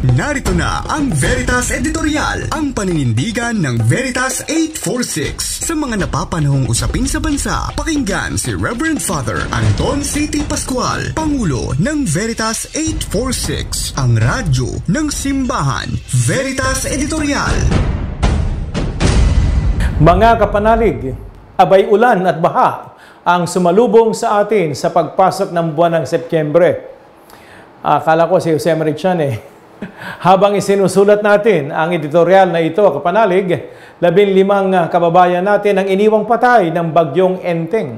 Narito na ang Veritas Editorial, ang paninindigan ng Veritas 846 sa mga napapanahong usapin sa bansa. Pakinggan si Reverend Father Anton C.T. Pascual, Pangulo ng Veritas 846, ang radyo ng simbahan. Veritas Editorial. Mga kapanalig, abay ulan at baha ang sumalubong sa atin sa pagpasok ng buwan ng Setyembre. Akala ko si Jose Marichan Habang isinusulat natin ang editorial na ito, kapanalig, 15 kababayan natin ang iniwang patay ng bagyong Enteng.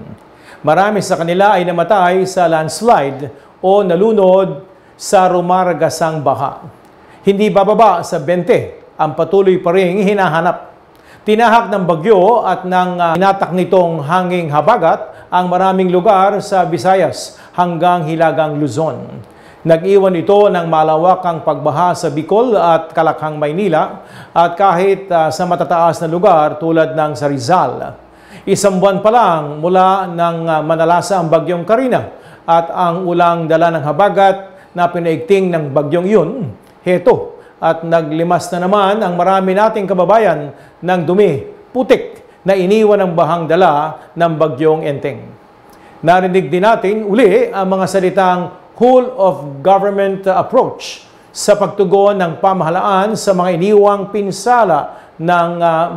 Marami sa kanila ay namatay sa landslide o nalunod sa rumaragasang baha. Hindi bababa sa 20 ang patuloy pa ring hinahanap. Tinahak ng bagyo at ng inatak nitong hanging habagat ang maraming lugar sa Visayas hanggang Hilagang Luzon. Nag-iwan ito ng malawakang pagbaha sa Bicol at Kalakhang, Maynila at kahit sa matataas na lugar tulad ng sa Rizal. Isang buwan pa lang mula nang manalasa ang bagyong Karina at ang ulang dala ng habagat na pinaigting ng bagyong yun, heto, at naglimas na naman ang marami nating kababayan ng dumi, putik na iniwan ng bahang dala ng bagyong Enteng. Narinig din natin uli ang mga salitang whole of government approach sa pagtugon ng pamahalaan sa mga iniwang pinsala ng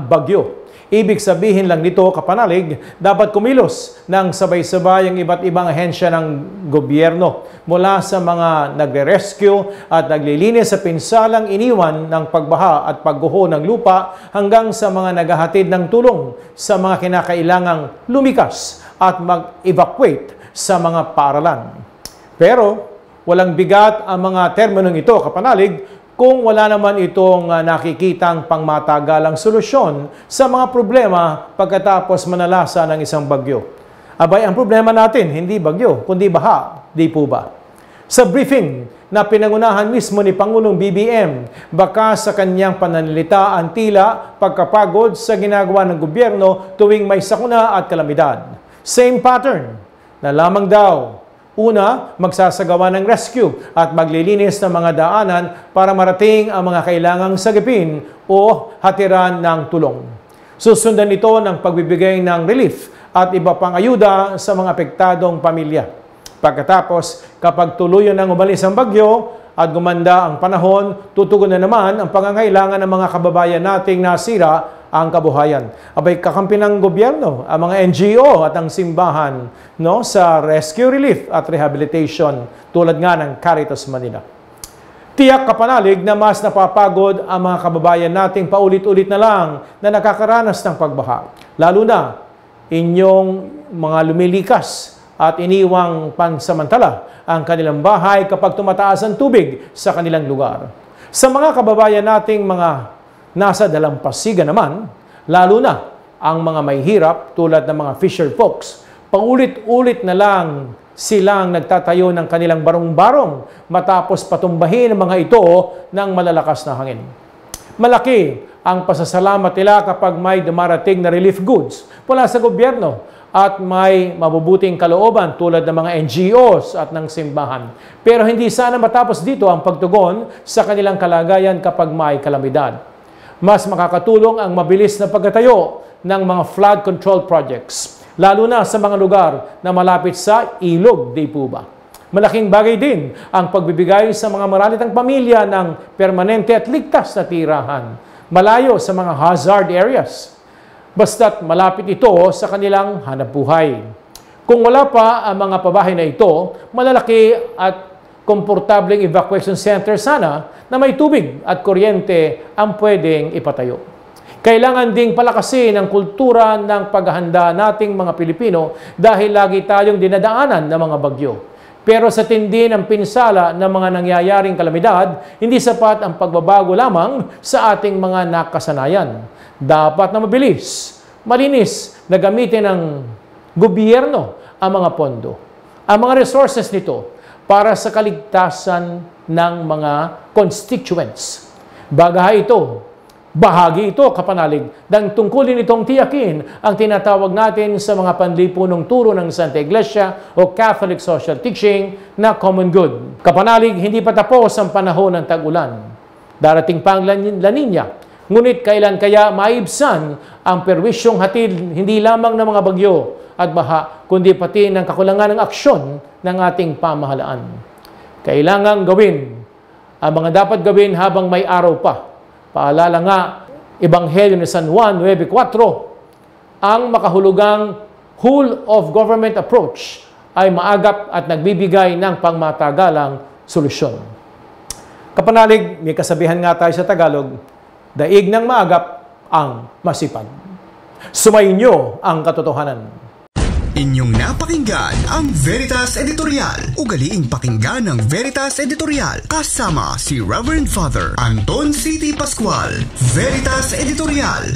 bagyo. Ibig sabihin lang nito, kapanalig, dapat kumilos ng sabay-sabay ang iba't ibang ahensya ng gobyerno mula sa mga nagre-rescue at naglilinis sa pinsalang iniwan ng pagbaha at pagguho ng lupa hanggang sa mga naghahatid ng tulong sa mga kinakailangang lumikas at mag-evacuate sa mga paaralan. Pero walang bigat ang mga terminong ito, kapanalig, kung wala naman itong nakikitang pangmatagalang solusyon sa mga problema pagkatapos manalasa ng isang bagyo. Abay, ang problema natin, hindi bagyo, kundi baha, di po ba? Sa briefing na pinangunahan mismo ni Pangulong BBM, baka sa kanyang pananalita ang tila pagkapagod sa ginagawa ng gobyerno tuwing may sakuna at kalamidad. Same pattern na lamang daw. Una, magsasagawa ng rescue at maglilinis ng mga daanan para marating ang mga kailangang sagipin o hatiran ng tulong. Susundan ito ng pagbibigay ng relief at iba pang ayuda sa mga apektadong pamilya. Pagkatapos, kapag tuluyan ng umalis ang bagyo at gumanda ang panahon, tutugon na naman ang pangangailangan ng mga kababayan nating nasira ang kabuhayan. Abay, kakampi ng gobyerno, ang mga NGO at ang simbahan sa rescue relief at rehabilitation tulad nga ng Caritas Manila. Tiyak, kapanalig, na mas napapagod ang mga kababayan nating paulit-ulit na lang na nakakaranas ng pagbaha. Lalo na inyong mga lumilikas at iniwang pansamantala ang kanilang bahay kapag tumataas ang tubig sa kanilang lugar. Sa mga kababayan nating mga nasa dalampasigan naman, lalo na ang mga may hirap tulad ng mga fisher folks, paulit-ulit na lang silang nagtatayo ng kanilang barong-barong matapos patumbahin ang mga ito ng malalakas na hangin. Malaki ang pasasalamat nila kapag may dumarating na relief goods mula sa gobyerno at may mabubuting kalooban tulad ng mga NGOs at ng simbahan. Pero hindi sana matapos dito ang pagtugon sa kanilang kalagayan kapag may kalamidad. Mas makakatulong ang mabilis na pagtatayo ng mga flood control projects, lalo na sa mga lugar na malapit sa ilog, di po ba? Malaking bagay din ang pagbibigay sa mga maralitang pamilya ng permanente at ligtas na tirahan, malayo sa mga hazard areas, basta't malapit ito sa kanilang hanapbuhay. Kung wala pa ang mga pabahay na ito, malalaki at komportableng evacuation center sana na may tubig at kuryente ang pwedeng ipatayo. Kailangan ding palakasin ang kultura ng paghahanda nating mga Pilipino dahil lagi tayong dinadaanan ng mga bagyo. Pero sa tindi ng pinsala ng mga nangyayaring kalamidad, hindi sapat ang pagbabago lamang sa ating mga nakasanayan. Dapat na mabilis, malinis na gamitin ng gobyerno ang mga pondo, ang mga resources nito para sa kaligtasan ng mga constituents. Bahagi ito, kapanalig, ng tungkulin itong tiyakin ang tinatawag natin sa mga panlipunong turo ng Santa Iglesia o Catholic Social Teaching na common good. Kapanalig, hindi pa tapos ang panahon ng tag-ulan. Darating pa ang La Nina. Ngunit kailan kaya maibsan ang perwisyong hatid hindi lamang ng mga bagyo at baha, kundi pati ng kakulangan ng aksyon ng ating pamahalaan. Kailangang gawin ang mga dapat gawin habang may araw pa. Paalala nga, Ebanghelyo ni San Juan 9:4, ang makahulugang whole of government approach ay maagap at nagbibigay ng pangmatagalang solusyon. Kapanalig, may kasabihan nga tayo sa Tagalog, daig ng maagap ang masipag. Sumainyo ang katotohanan. Inyong napakinggan ang Veritas Editorial. Ugaliing pakinggan ng Veritas Editorial kasama si Reverend Father Anton C. Pascual. Veritas Editorial.